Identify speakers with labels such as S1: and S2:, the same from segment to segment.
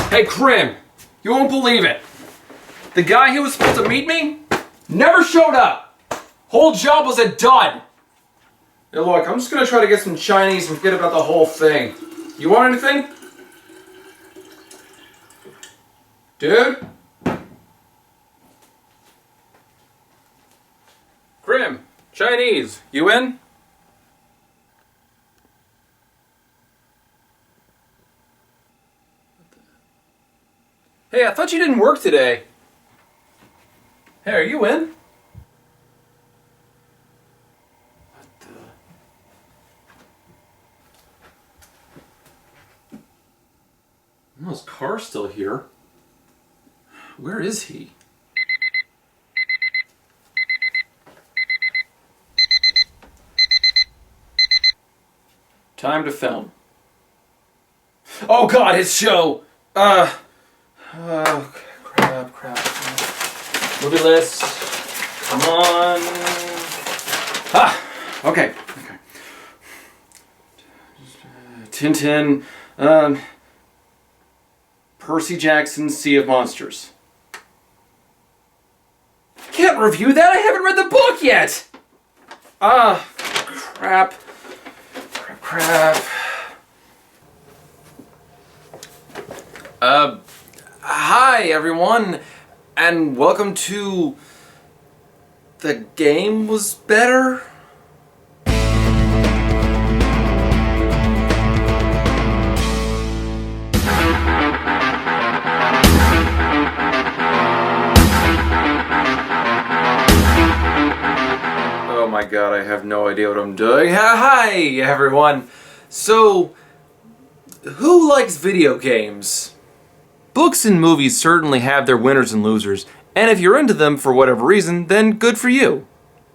S1: Hey, Krim, you won't believe it. The guy who was supposed to meet me never showed up. Whole job was a dud. Hey, look, I'm just gonna try to get some Chinese and forget about the whole thing. You want anything? Dude? Krim, Chinese, you in? Hey, I thought you didn't work today. Hey, are you in? What the? Oh, his car's still here. Where is he? Time to film. Oh God, his show! Oh, crap. Movie list. Come on. Okay. Tintin, Percy Jackson's Sea of Monsters. Can't review that, I haven't read the book yet! Crap. Hi everyone, and welcome to The Game Was Better? Oh my god, I have no idea what I'm doing. Hi everyone! So, who likes video games? Books and movies certainly have their winners and losers, and if you're into them for whatever reason, then good for you.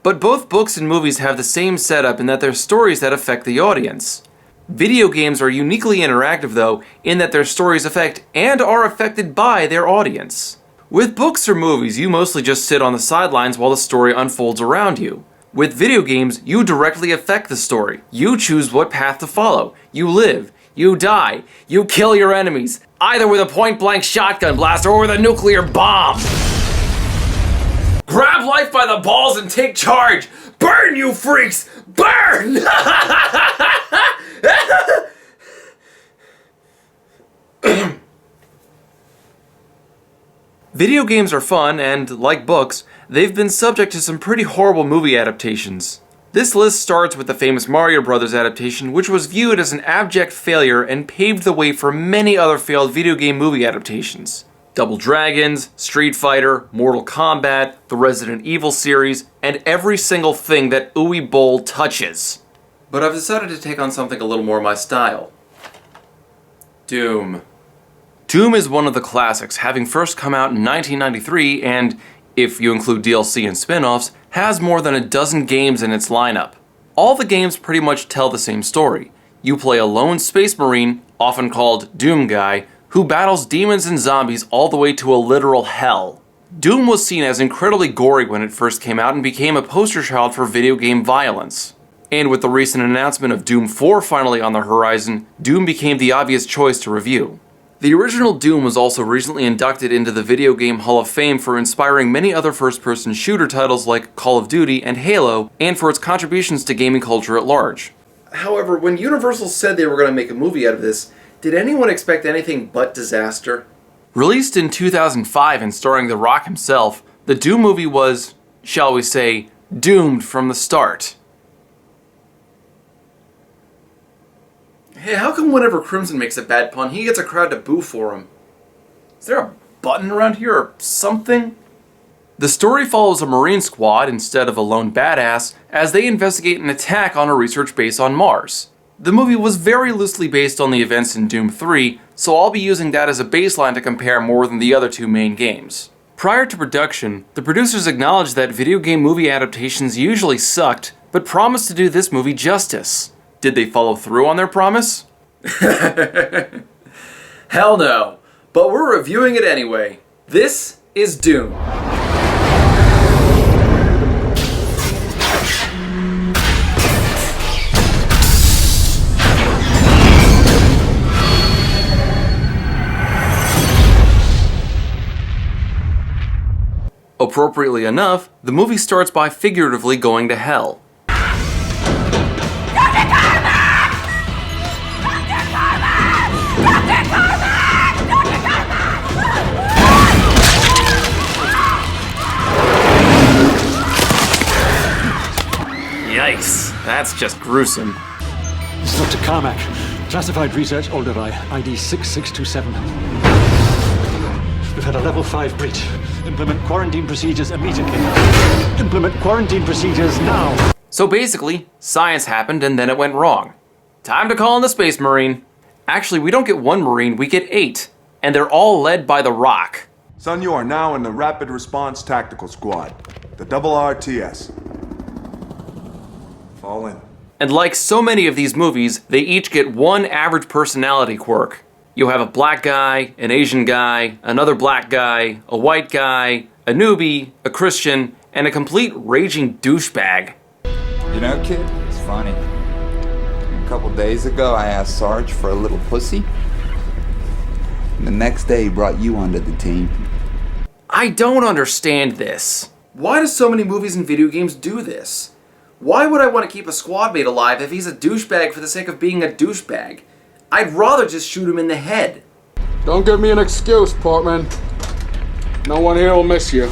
S1: But both books and movies have the same setup in that they're stories that affect the audience. Video games are uniquely interactive though, in that their stories affect and are affected by their audience. With books or movies, you mostly just sit on the sidelines while the story unfolds around you. With video games, you directly affect the story. You choose what path to follow. You live. You die. You kill your enemies, either with a point-blank shotgun blast or with a nuclear bomb. Grab life by the balls and take charge. Burn, you freaks! Burn! Video games are fun, and like books, they've been subject to some pretty horrible movie adaptations. This list starts with the famous Mario Bros. Adaptation, which was viewed as an abject failure and paved the way for many other failed video game movie adaptations. Double Dragons, Street Fighter, Mortal Kombat, the Resident Evil series, and every single thing that Uwe Boll touches. But I've decided to take on something a little more my style. Doom. Doom is one of the classics, having first come out in 1993 and, if you include DLC and spin-offs, has more than a dozen games in its lineup. All the games pretty much tell the same story. You play a lone space marine, often called Doom Guy, who battles demons and zombies all the way to a literal hell. Doom was seen as incredibly gory when it first came out and became a poster child for video game violence. And with the recent announcement of Doom 4 finally on the horizon, Doom became the obvious choice to review. The original Doom was also recently inducted into the Video Game Hall of Fame for inspiring many other first-person shooter titles like Call of Duty and Halo, and for its contributions to gaming culture at large. However, when Universal said they were going to make a movie out of this, did anyone expect anything but disaster? Released in 2005 and starring The Rock himself, the Doom movie was, shall we say, doomed from the start. Hey, how come whenever Krimson makes a bad pun, he gets a crowd to boo for him? Is there a button around here or something? The story follows a Marine squad instead of a lone badass as they investigate an attack on a research base on Mars. The movie was very loosely based on the events in Doom 3, so I'll be using that as a baseline to compare more than the other two main games. Prior to production, the producers acknowledged that video game movie adaptations usually sucked, but promised to do this movie justice. Did they follow through on their promise? Hell no, but we're reviewing it anyway. This is Doom. Appropriately enough, the movie starts by figuratively going to hell. Yikes, that's just gruesome.
S2: This is Dr. Carmack. Classified research, Alderai, ID 6627. We've had a level 5 breach. Implement quarantine procedures immediately. Implement quarantine procedures now.
S1: So basically, science happened and then it went wrong. Time to call in the Space Marine. Actually, we don't get one Marine, we get 8. And they're all led by The Rock.
S3: Son, you are now in the Rapid Response Tactical Squad, the RTS. Fall in.
S1: And like so many of these movies, they each get one average personality quirk. You have a black guy, an Asian guy, another black guy, a white guy, a newbie, a Christian, and a complete raging douchebag.
S4: You know, kid, it's funny. A couple days ago, I asked Sarge for a little pussy. And the next day, he brought you onto the team.
S1: I don't understand this. Why do so many movies and video games do this? Why would I want to keep a squad mate alive if he's a douchebag for the sake of being a douchebag? I'd rather just shoot him in the head.
S5: Don't give me an excuse, Portman. No one here will miss you.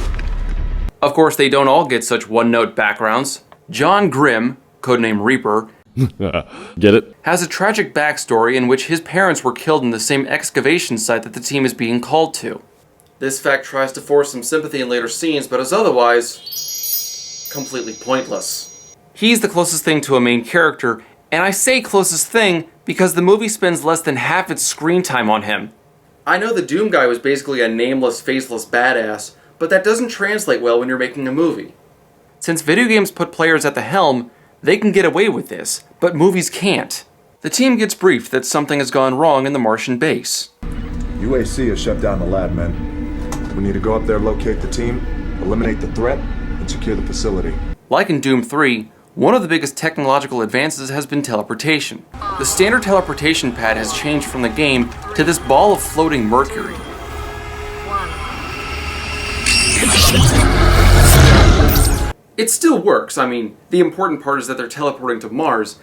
S1: Of course, they don't all get such one-note backgrounds. John Grimm, codename Reaper,
S6: Get it?
S1: has a tragic backstory in which his parents were killed in the same excavation site that the team is being called to. This fact tries to force some sympathy in later scenes, but is otherwise completely pointless. He's the closest thing to a main character, and I say closest thing because the movie spends less than half its screen time on him. I know the Doom guy was basically a nameless, faceless badass, but that doesn't translate well when you're making a movie. Since video games put players at the helm, they can get away with this, but movies can't. The team gets briefed that something has gone wrong in the Martian base.
S3: UAC has shut down the lab, men. We need to go up there, locate the team, eliminate the threat, and secure the facility.
S1: Like in Doom 3, one of the biggest technological advances has been teleportation. The standard teleportation pad has changed from the game to this ball of floating mercury. It still works, I mean, the important part is that they're teleporting to Mars,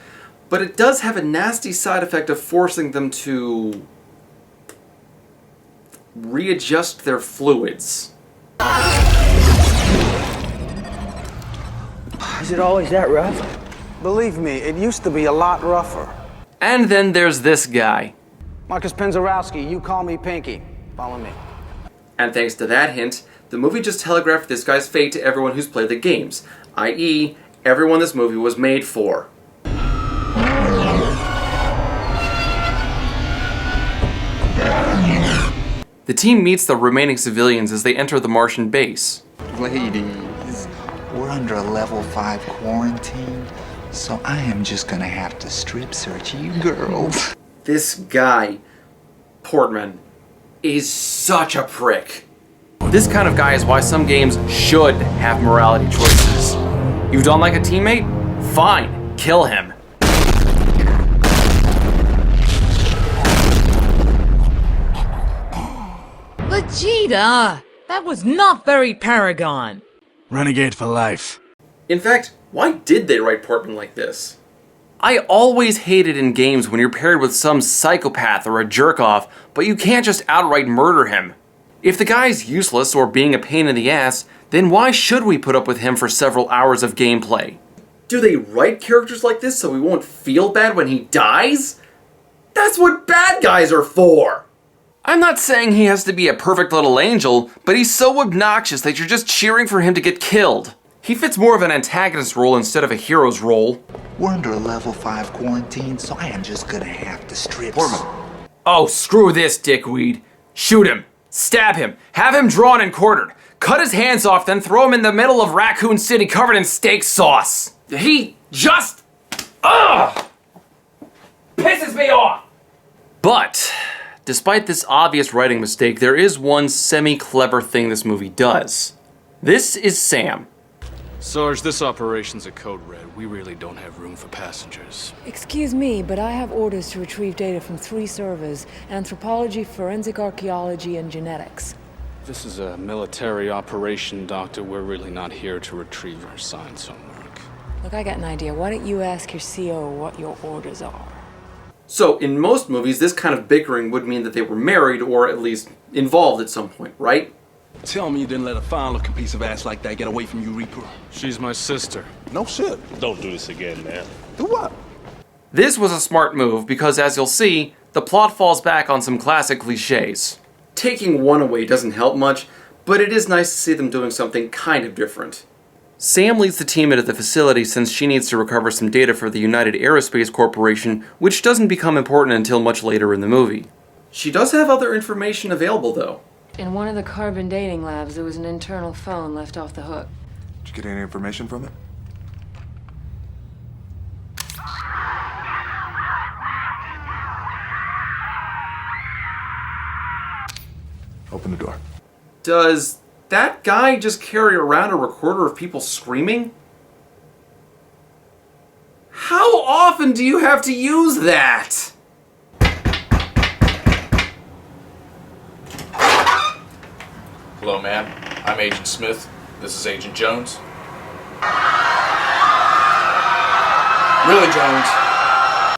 S1: but it does have a nasty side effect of forcing them to readjust their fluids.
S7: Is it always that rough? Believe me, it used to be a lot rougher.
S1: And then there's this guy.
S7: Marcus Penzorowski, you call me Pinky. Follow me.
S1: And thanks to that hint, the movie just telegraphed this guy's fate to everyone who's played the games, i.e., everyone this movie was made for. The team meets the remaining civilians as they enter the Martian base.
S4: Ladies, we're under a level 5 quarantine, so I am just gonna have to strip search you girls.
S1: This guy, Portman, is such a prick. This kind of guy is why some games should have morality choices. You don't like a teammate? Fine, kill him.
S8: Vegeta! That was not very Paragon.
S2: Renegade for life.
S1: In fact, why did they write Portman like this? I always hate it in games when you're paired with some psychopath or a jerk-off, but you can't just outright murder him. If the guy's useless or being a pain in the ass, then why should we put up with him for several hours of gameplay? Do they write characters like this so we won't feel bad when he dies? That's what bad guys are for! I'm not saying he has to be a perfect little angel, but he's so obnoxious that you're just cheering for him to get killed. He fits more of an antagonist role instead of a hero's role.
S4: We're under a level 5 quarantine, so I am just gonna have to strip.
S1: Oh, screw this, dickweed. Shoot him. Stab him. Have him drawn and quartered. Cut his hands off, then throw him in the middle of Raccoon City covered in steak sauce. He just... Ugh! Pisses me off! But, despite this obvious writing mistake, there is one semi-clever thing this movie does. This is Sam.
S9: Sarge, this operation's a code red. We really don't have room for passengers.
S10: Excuse me, but I have orders to retrieve data from 3 servers: anthropology, forensic archaeology, and genetics.
S9: This is a military operation, Doctor. We're really not here to retrieve your science homework.
S10: Look, I got an idea. Why don't you ask your CO what your orders are?
S1: So, in most movies, this kind of bickering would mean that they were married or at least involved at some point, right?
S6: Tell me you didn't let a fine-looking piece of ass like that get away from you, Reaper.
S9: She's my sister.
S6: No shit.
S11: Don't do this again, man.
S6: Do what?
S1: This was a smart move because, as you'll see, the plot falls back on some classic cliches. Taking one away doesn't help much, but it is nice to see them doing something kind of different. Sam leads the team into the facility since she needs to recover some data for the United Aerospace Corporation, which doesn't become important until much later in the movie. She does have other information available, though.
S10: In one of the carbon dating labs, there was an internal phone left off the hook.
S3: Did you get any information from it? Open the door.
S1: Does that guy just carry around a recorder of people screaming? How often do you have to use that?
S12: Hello, ma'am. I'm Agent Smith. This is Agent Jones. Really, Jones?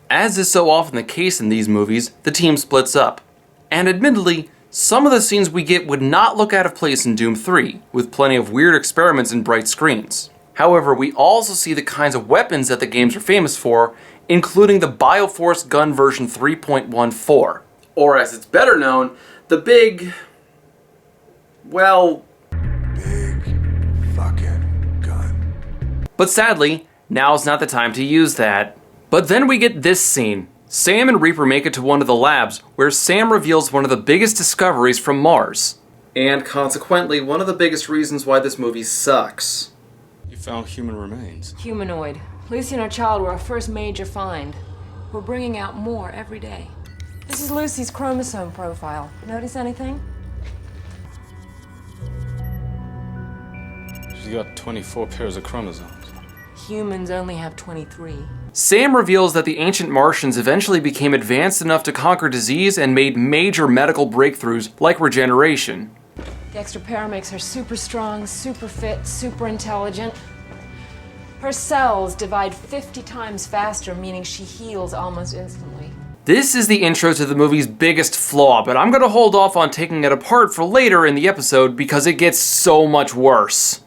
S1: As is so often the case in these movies, the team splits up. And admittedly, some of the scenes we get would not look out of place in Doom 3, with plenty of weird experiments and bright screens. However, we also see the kinds of weapons that the games are famous for, including the Bioforce gun version 3.14. Or as it's better known, the big... well...
S3: big fucking gun.
S1: But sadly, now's not the time to use that. But then we get this scene. Sam and Reaper make it to one of the labs, where Sam reveals one of the biggest discoveries from Mars. And consequently, one of the biggest reasons why this movie sucks.
S9: You found human remains.
S10: Humanoid. Lucy and her child were our first major find. We're bringing out more every day. This is Lucy's chromosome profile. Notice anything?
S9: She's got 24 pairs of chromosomes.
S10: Humans only have 23.
S1: Sam reveals that the ancient Martians eventually became advanced enough to conquer disease and made major medical breakthroughs like regeneration.
S10: The extra pair makes her super strong, super fit, super intelligent. Her cells divide 50 times faster, meaning she heals almost instantly.
S1: This is the intro to the movie's biggest flaw, but I'm gonna hold off on taking it apart for later in the episode because it gets so much worse.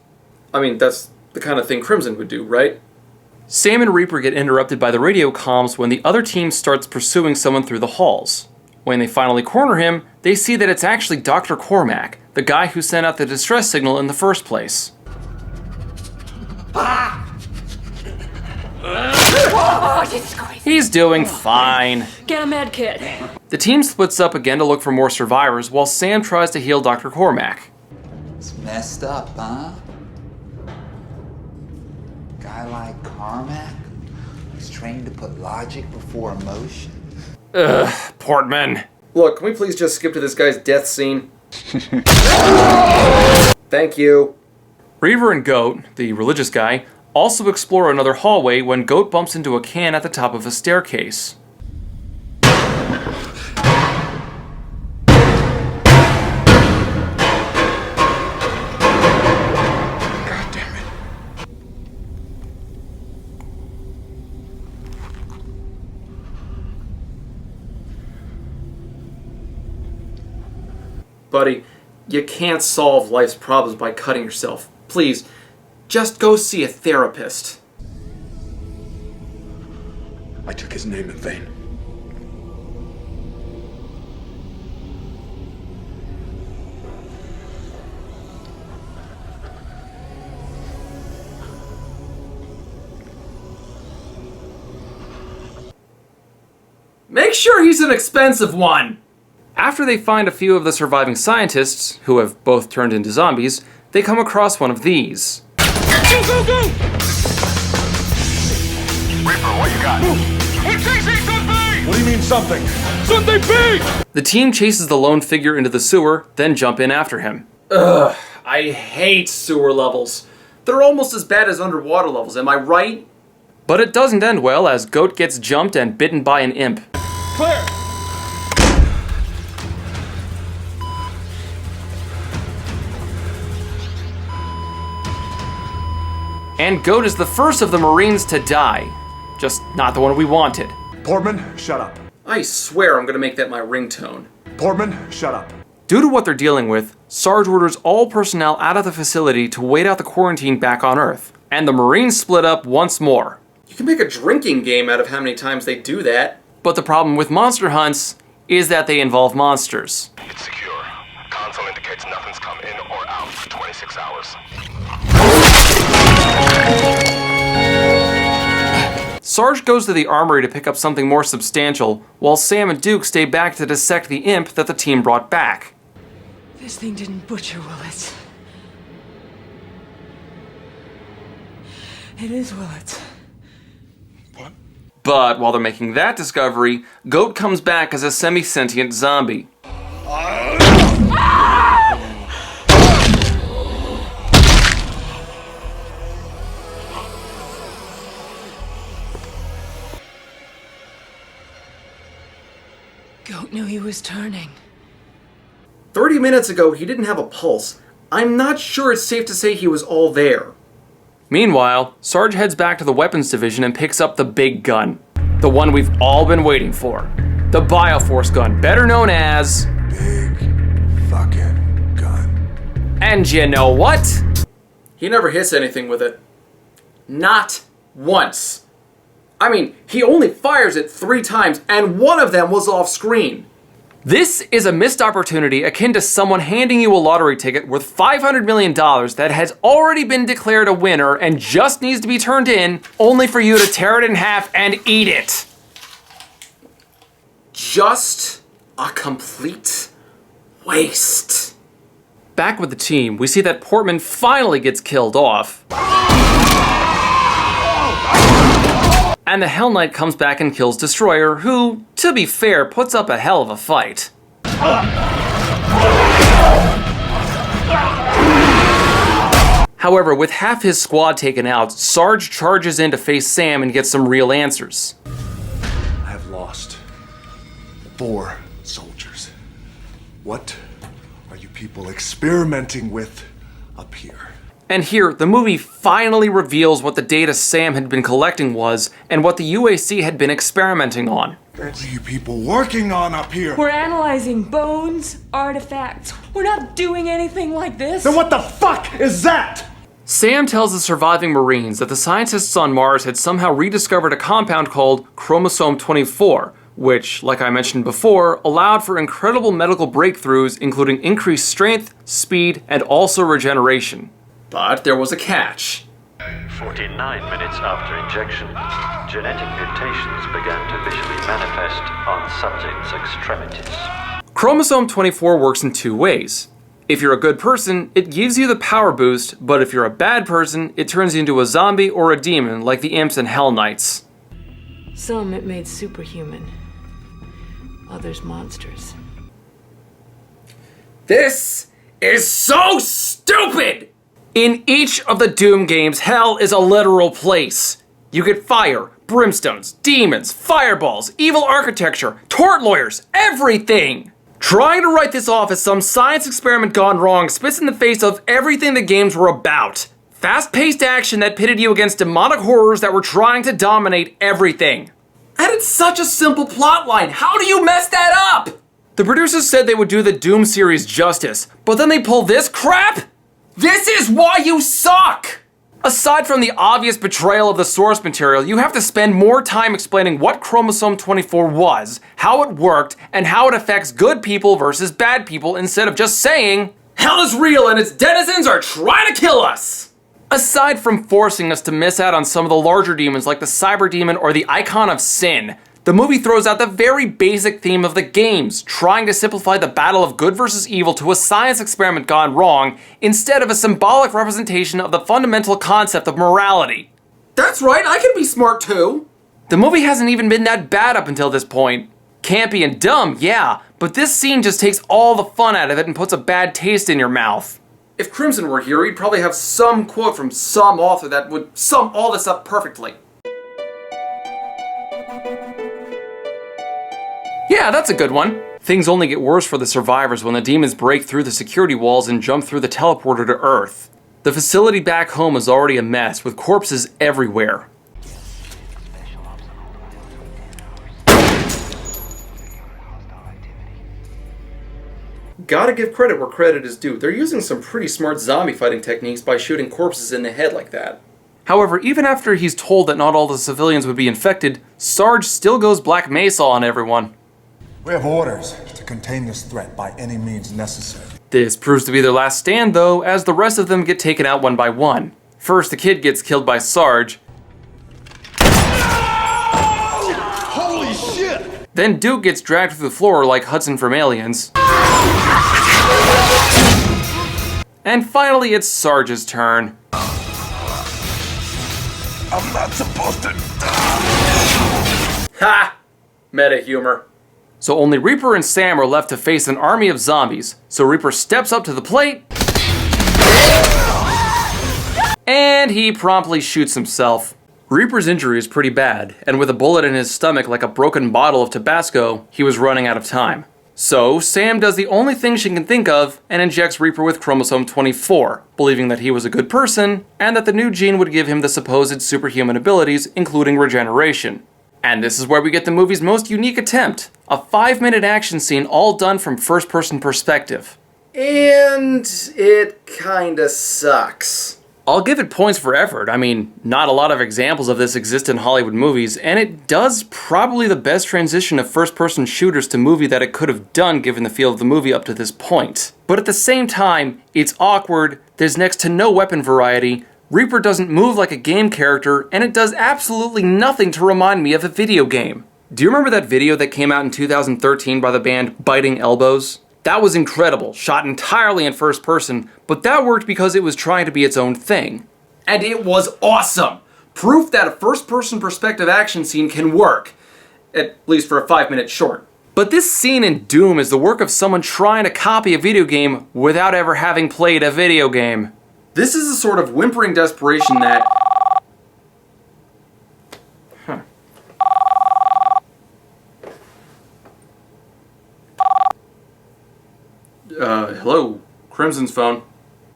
S1: I mean, that's the kind of thing Krimson would do, right? Sam and Reaper get interrupted by the radio comms when the other team starts pursuing someone through the halls. When they finally corner him, they see that it's actually Dr. Cormack, the guy who sent out the distress signal in the first place.
S10: Oh, Jesus Christ.
S1: He's doing fine.
S10: Get a med kit.
S1: The team splits up again to look for more survivors while Sam tries to heal Dr. Cormack.
S4: It's messed up, huh? Guy like Carmack was trained to put logic before emotion.
S1: Ugh, Portman. Look, can we please just skip to this guy's death scene? Thank you. Reaver and Goat, the religious guy, also explore another hallway when Goat bumps into a can at the top of a staircase. Buddy, you can't solve life's problems by cutting yourself. Please, just go see a therapist.
S6: I took his name in vain.
S1: Make sure he's an expensive one! After they find a few of the surviving scientists, who have both turned into zombies, they come across one of these.
S11: Go, go, go! Reaper, what you got? We're chasing something!
S6: What do you mean something?
S11: Something big!
S1: The team chases the lone figure into the sewer, then jump in after him. Ugh, I hate sewer levels. They're almost as bad as underwater levels, am I right? But it doesn't end well as Goat gets jumped and bitten by an imp.
S11: Clear!
S1: And Goat is the first of the Marines to die. Just not the one we wanted.
S3: Portman, shut up.
S1: I swear I'm gonna make that my ringtone.
S3: Portman, shut up.
S1: Due to what they're dealing with, Sarge orders all personnel out of the facility to wait out the quarantine back on Earth. And the Marines split up once more. You can make a drinking game out of how many times they do that. But the problem with monster hunts is that they involve monsters.
S11: It's secure. Console indicates nothing's come in or out for 26 hours.
S1: Sarge goes to the armory to pick up something more substantial, while Sam and Duke stay back to dissect the imp that the team brought back.
S8: This thing didn't butcher Willits. It is Willits.
S1: But while they're making that discovery, Goat comes back as a semi-sentient zombie.
S8: Goat knew he was turning.
S1: 30 minutes ago, he didn't have a pulse. I'm not sure it's safe to say he was all there. Meanwhile, Sarge heads back to the weapons division and picks up the big gun. The one we've all been waiting for. The Bioforce gun, better known as...
S3: Big fucking gun.
S1: And you know what? He never hits anything with it. Not once. I mean, he only fires it 3 times, and one of them was off screen. This is a missed opportunity akin to someone handing you a lottery ticket worth $500 million that has already been declared a winner and just needs to be turned in, only for you to tear it in half and eat it. Just a complete waste. Back with the team, we see that Portman finally gets killed off. And the Hell Knight comes back and kills Destroyer, who, to be fair, puts up a hell of a fight. However, with half his squad taken out, Sarge charges in to face Sam and get some real answers.
S3: I have lost 4 soldiers. What are you people experimenting with up here?
S1: And here, the movie finally reveals what the data Sam had been collecting was, and what the UAC had been experimenting on.
S3: What are you people working on up here?
S8: We're analyzing bones, artifacts. We're not doing anything like this.
S3: Then what the fuck is that?
S1: Sam tells the surviving Marines that the scientists on Mars had somehow rediscovered a compound called Chromosome 24, which, like I mentioned before, allowed for incredible medical breakthroughs, including increased strength, speed, and also regeneration. But there was a catch.
S13: 49 minutes after injection, genetic mutations began to visually manifest on subjects' extremities.
S1: Chromosome 24 works in 2 ways. If you're a good person, it gives you the power boost, but if you're a bad person, it turns you into a zombie or a demon like the Imps and Hell Knights.
S8: Some it made superhuman, others monsters.
S1: This is so stupid! In each of the Doom games, hell is a literal place. You get fire, brimstones, demons, fireballs, evil architecture, tort lawyers, everything! Trying to write this off as some science experiment gone wrong spits in the face of everything the games were about. Fast-paced action that pitted you against demonic horrors that were trying to dominate everything. And it's such a simple plotline, how do you mess that up? The producers said they would do the Doom series justice, but then they pull this crap? This is why you suck! Aside from the obvious betrayal of the source material, you have to spend more time explaining what Chromosome 24 was, how it worked, and how it affects good people versus bad people instead of just saying, hell is real and its denizens are trying to kill us! Aside from forcing us to miss out on some of the larger demons like the Cyber Demon or the Icon of Sin, the movie throws out the very basic theme of the games, trying to simplify the battle of good versus evil to a science experiment gone wrong, instead of a symbolic representation of the fundamental concept of morality. That's right, I can be smart too! The movie hasn't even been that bad up until this point. Campy and dumb, yeah, but this scene just takes all the fun out of it and puts a bad taste in your mouth. If Krimson were here, he'd probably have some quote from some author that would sum all this up perfectly. Yeah, that's a good one. Things only get worse for the survivors when the demons break through the security walls and jump through the teleporter to Earth. The facility back home is already a mess, with corpses everywhere. Gotta give credit where credit is due. They're using some pretty smart zombie fighting techniques by shooting corpses in the head like that. However, even after he's told that not all the civilians would be infected, Sarge still goes Black Mesa on everyone.
S3: We have orders to contain this threat by any means necessary.
S1: This proves to be their last stand, though, as the rest of them get taken out one by one. First, the kid gets killed by Sarge.
S6: Holy shit!
S1: Then Duke gets dragged through the floor like Hudson from Aliens. And finally, it's Sarge's turn.
S11: I'm not supposed to.
S1: Ha! Meta humor. So only Reaper and Sam are left to face an army of zombies. So Reaper steps up to the plate. And he promptly shoots himself. Reaper's injury is pretty bad, and with a bullet in his stomach like a broken bottle of Tabasco, he was running out of time. So Sam does the only thing she can think of and injects Reaper with chromosome 24, believing that he was a good person and that the new gene would give him the supposed superhuman abilities, including regeneration. And this is where we get the movie's most unique attempt, a 5-minute action scene all done from first-person perspective. And it kinda sucks. I'll give it points for effort. I mean, not a lot of examples of this exist in Hollywood movies, and it does probably the best transition of first-person shooters to movie that it could have done given the feel of the movie up to this point. But at the same time, it's awkward, there's next to no weapon variety, Reaper doesn't move like a game character, and it does absolutely nothing to remind me of a video game. Do you remember that video that came out in 2013 by the band Biting Elbows? That was incredible, shot entirely in first person, but that worked because it was trying to be its own thing. And it was awesome! Proof that a first-person perspective action scene can work. At least for a 5-minute short. But this scene in Doom is the work of someone trying to copy a video game without ever having played a video game. This is a sort of whimpering desperation that... Hello? Crimson's phone.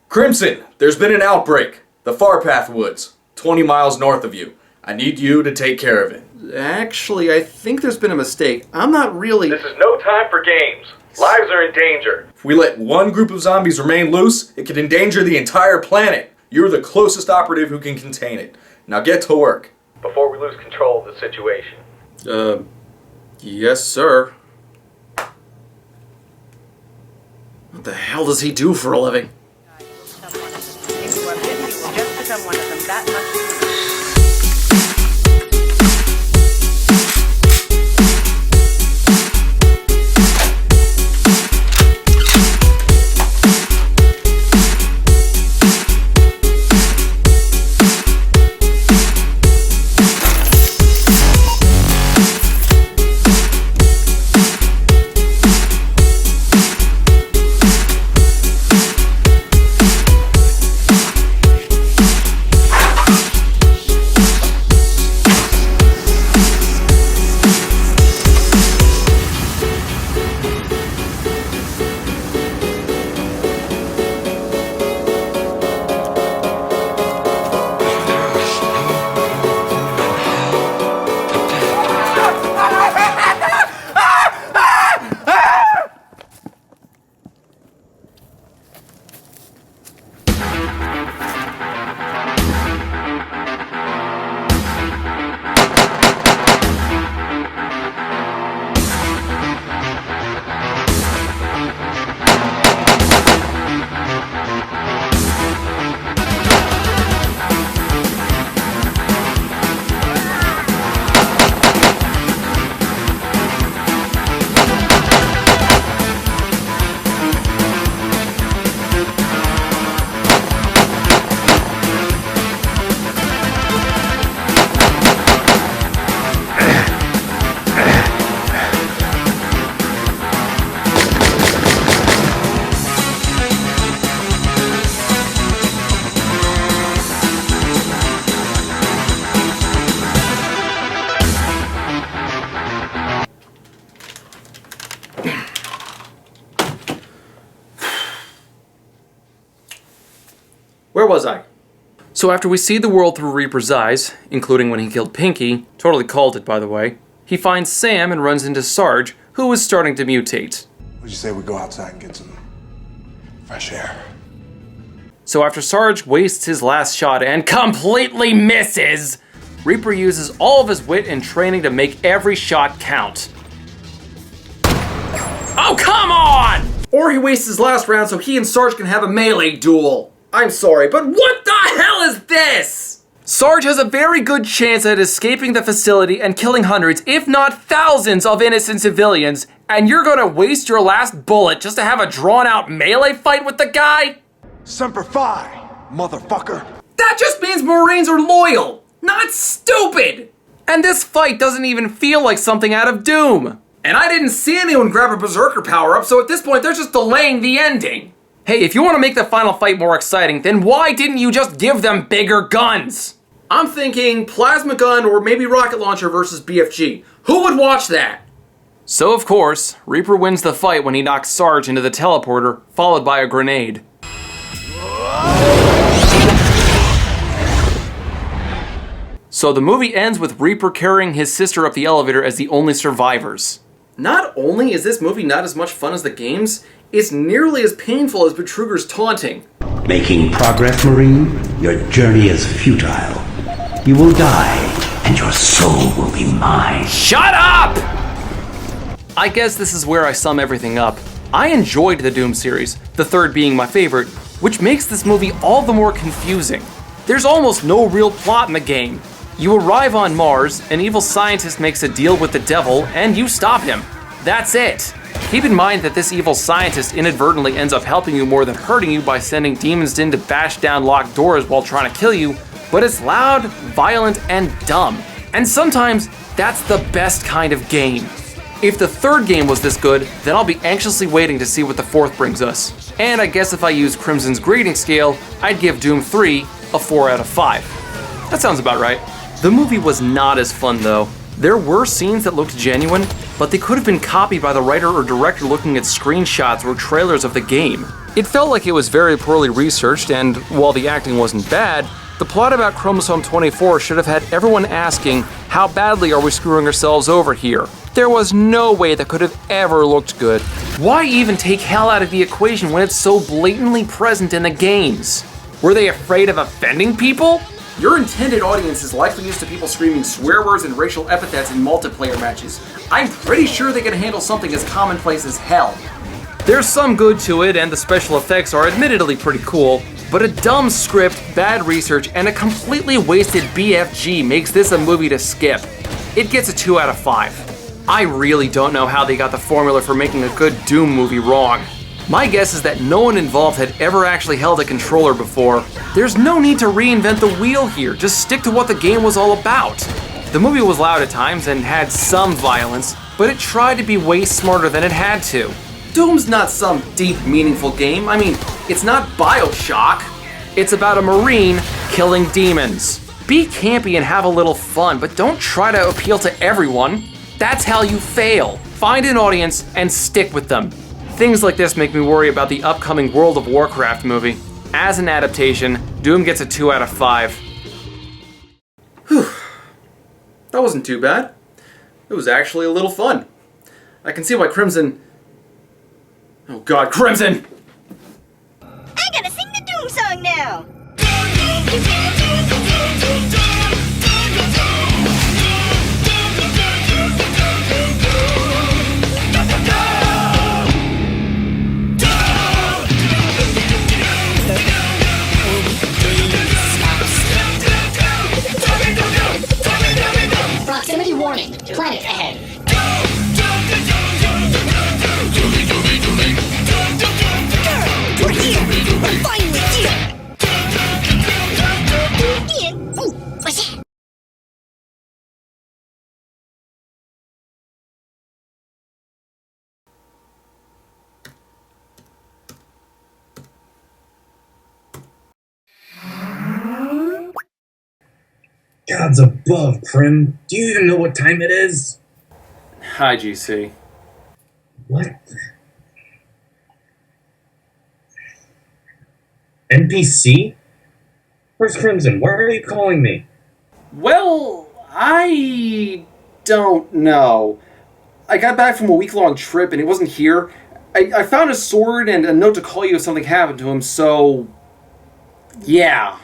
S12: Krimson, there's been an outbreak. The Farpath Woods, 20 miles north of you. I need you to take care of it.
S1: Actually, I think there's been a mistake. I'm not really...
S11: This is no time for games. Lives are in danger.
S12: If we let one group of zombies remain loose, it could endanger the entire planet. You're the closest operative who can contain it. Now get to work.
S11: Before we lose control of the situation.
S1: Yes, sir. What the hell does he do for a living? Where was I? So after we see the world through Reaper's eyes, including when he killed Pinky, totally called it by the way, he finds Sam and runs into Sarge, who is starting to mutate.
S3: What'd you say we go outside and get some fresh air?
S1: So after Sarge wastes his last shot and completely misses, Reaper uses all of his wit and training to make every shot count. Oh, come on! Or he wastes his last round so he and Sarge can have a melee duel. I'm sorry, but what the hell is this? Sarge has a very good chance at escaping the facility and killing hundreds, if not thousands, of innocent civilians, and you're gonna waste your last bullet just to have a drawn-out melee fight with the guy?
S3: Semper Fi, motherfucker.
S1: That just means Marines are loyal, not stupid! And this fight doesn't even feel like something out of Doom. And I didn't see anyone grab a Berserker power-up, so at this point they're just delaying the ending. Hey, if you want to make the final fight more exciting, then why didn't you just give them bigger guns? I'm thinking plasma gun or maybe rocket launcher versus BFG. Who would watch that? So of course, Reaper wins the fight when he knocks Sarge into the teleporter, followed by a grenade. So the movie ends with Reaper carrying his sister up the elevator as the only survivors. Not only is this movie not as much fun as the games, it's nearly as painful as Betruger's taunting.
S14: Making progress, Marine? Your journey is futile. You will die, and your soul will be mine.
S1: Shut up! I guess this is where I sum everything up. I enjoyed the Doom series, the third being my favorite, which makes this movie all the more confusing. There's almost no real plot in the game. You arrive on Mars, an evil scientist makes a deal with the devil, and you stop him. That's it. Keep in mind that this evil scientist inadvertently ends up helping you more than hurting you by sending demons in to bash down locked doors while trying to kill you, but it's loud, violent, and dumb. And sometimes, that's the best kind of game. If the third game was this good, then I'll be anxiously waiting to see what the fourth brings us. And I guess if I use Krimson's grading scale, I'd give Doom 3 a 4 out of 5. That sounds about right. The movie was not as fun though. There were scenes that looked genuine, but they could have been copied by the writer or director looking at screenshots or trailers of the game. It felt like it was very poorly researched, and while the acting wasn't bad, the plot about Chromosome 24 should have had everyone asking, how badly are we screwing ourselves over here? There was no way that could have ever looked good. Why even take hell out of the equation when it's so blatantly present in the games? Were they afraid of offending people? Your intended audience is likely used to people screaming swear words and racial epithets in multiplayer matches. I'm pretty sure they can handle something as commonplace as hell. There's some good to it, and the special effects are admittedly pretty cool, but a dumb script, bad research, and a completely wasted BFG makes this a movie to skip. It gets a 2 out of 5. I really don't know how they got the formula for making a good Doom movie wrong. My guess is that no one involved had ever actually held a controller before. There's no need to reinvent the wheel here, just stick to what the game was all about. The movie was loud at times and had some violence, but it tried to be way smarter than it had to. Doom's not some deep, meaningful game. I mean, it's not BioShock. It's about a Marine killing demons. Be campy and have a little fun, but don't try to appeal to everyone. That's how you fail. Find an audience and stick with them. Things like this make me worry about the upcoming World of Warcraft movie. As an adaptation, Doom gets a 2 out of 5. Whew. That wasn't too bad. It was actually a little fun. I can see why Krimson... Oh god, Krimson!
S15: I gotta sing the Doom song now!
S16: Proximity warning. Planet ahead.
S15: We're here! We're finally here! Ian! Oh, what's that?
S17: Gods above, Prim. Do you even know what time it is?
S1: Hi, GC.
S17: What? NPC? Where's Krimson? Why are you calling me?
S18: Well, I don't know. I got back from a week-long trip and he wasn't here. I found a sword and a note to call you if something happened to him, so... yeah.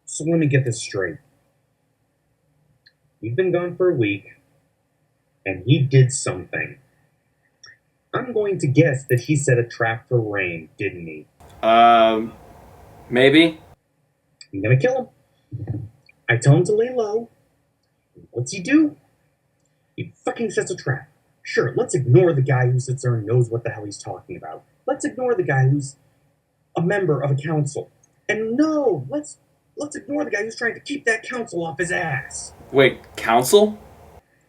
S17: So let me get this straight. You've been gone for a week, and he did something. I'm going to guess that he set a trap for Rain, didn't he?
S18: Maybe.
S17: I'm gonna kill him. I tell him to lay low. What's he do? He fucking sets a trap. Sure, let's ignore the guy who sits there and knows what the hell he's talking about. Let's ignore the guy who's a member of a council. And no, let's ignore the guy who's trying to keep that council off his ass.
S18: Wait, council?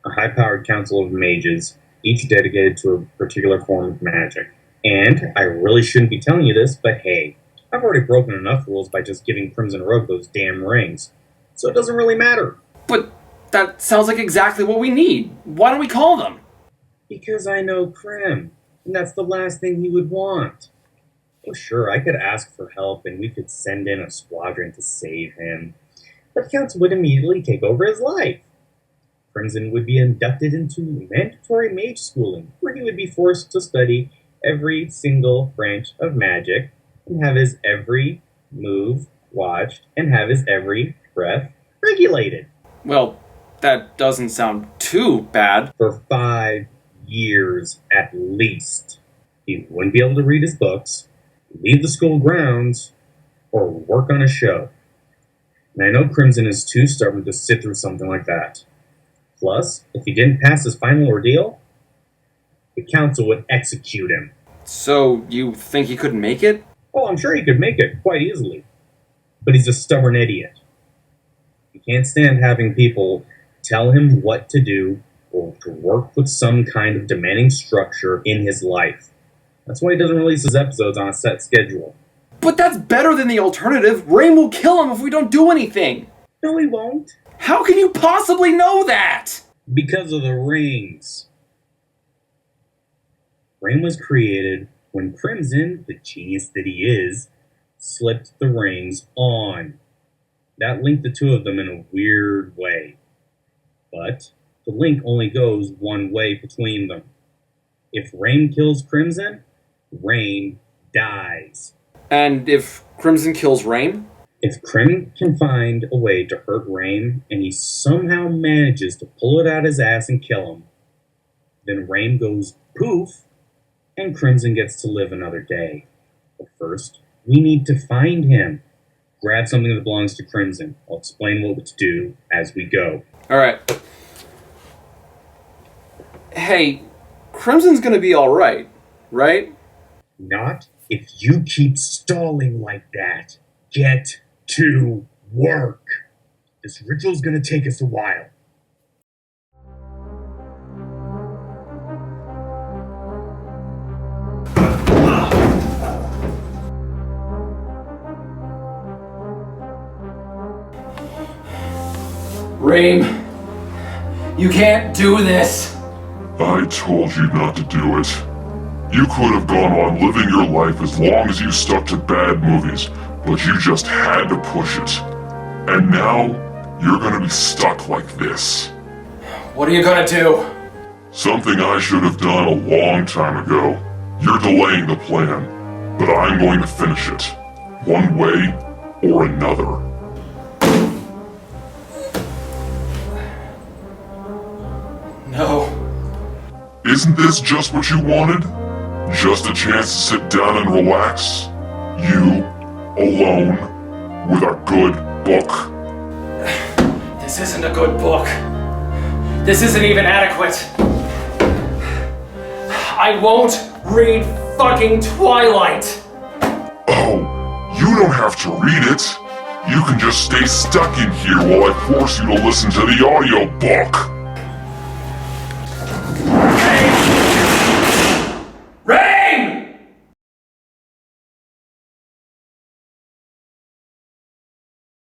S17: A high-powered council of mages, each dedicated to a particular form of magic. And I really shouldn't be telling you this, but hey, I've already broken enough rules by just giving Crimson Rogue those damn rings. So it doesn't really matter.
S18: But that sounds like exactly what we need. Why don't we call them?
S17: Because I know Krim, and that's the last thing he would want. Well, sure, I could ask for help, and we could send in a squadron to save him. But the council would immediately take over his life. Crimson would be inducted into mandatory mage schooling, where he would be forced to study every single branch of magic, and have his every move watched, and have his every breath regulated.
S18: Well, that doesn't sound too bad.
S17: For 5 years at least. He wouldn't be able to read his books, leave the school grounds, or work on a show. And I know Krimson is too stubborn to sit through something like that. Plus, if he didn't pass his final ordeal, the council would execute him.
S18: So, you think he couldn't make it?
S17: Oh, I'm sure he could make it, quite easily. But he's a stubborn idiot. He can't stand having people tell him what to do or to work with some kind of demanding structure in his life. That's why he doesn't release his episodes on a set schedule.
S18: But that's better than the alternative. Rain will kill him if we don't do anything.
S17: No, he won't.
S18: How can you possibly know that?
S17: Because of the rings. Rain was created when Krimson, the genius that he is, slipped the rings on. That linked the two of them in a weird way. But the link only goes one way between them. If Rain kills Krimson, Rain dies.
S18: And if Krimson kills Rain?
S17: If Krim can find a way to hurt Rain, and he somehow manages to pull it out his ass and kill him, then Rain goes poof, and Krimson gets to live another day. But first, we need to find him. Grab something that belongs to Krimson. I'll explain what to do as we go.
S18: Alright. Hey, Crimson's gonna be alright, right?
S17: Not if you keep stalling like that. Get to work. This ritual's gonna take us a while.
S18: Rain, you can't do this.
S19: I told you not to do it. You could have gone on living your life as long as you stuck to bad movies, but you just had to push it. And now, you're gonna be stuck like this.
S18: What are you gonna do?
S19: Something I should have done a long time ago. You're delaying the plan, but I'm going to finish it. One way or another.
S18: No.
S19: Isn't this just what you wanted? Just a chance to sit down and relax? You, alone, with a good book?
S18: This isn't a good book. This isn't even adequate. I won't read fucking Twilight.
S19: Oh, you don't have to read it. You can just stay stuck in here while I force you to listen to the audiobook.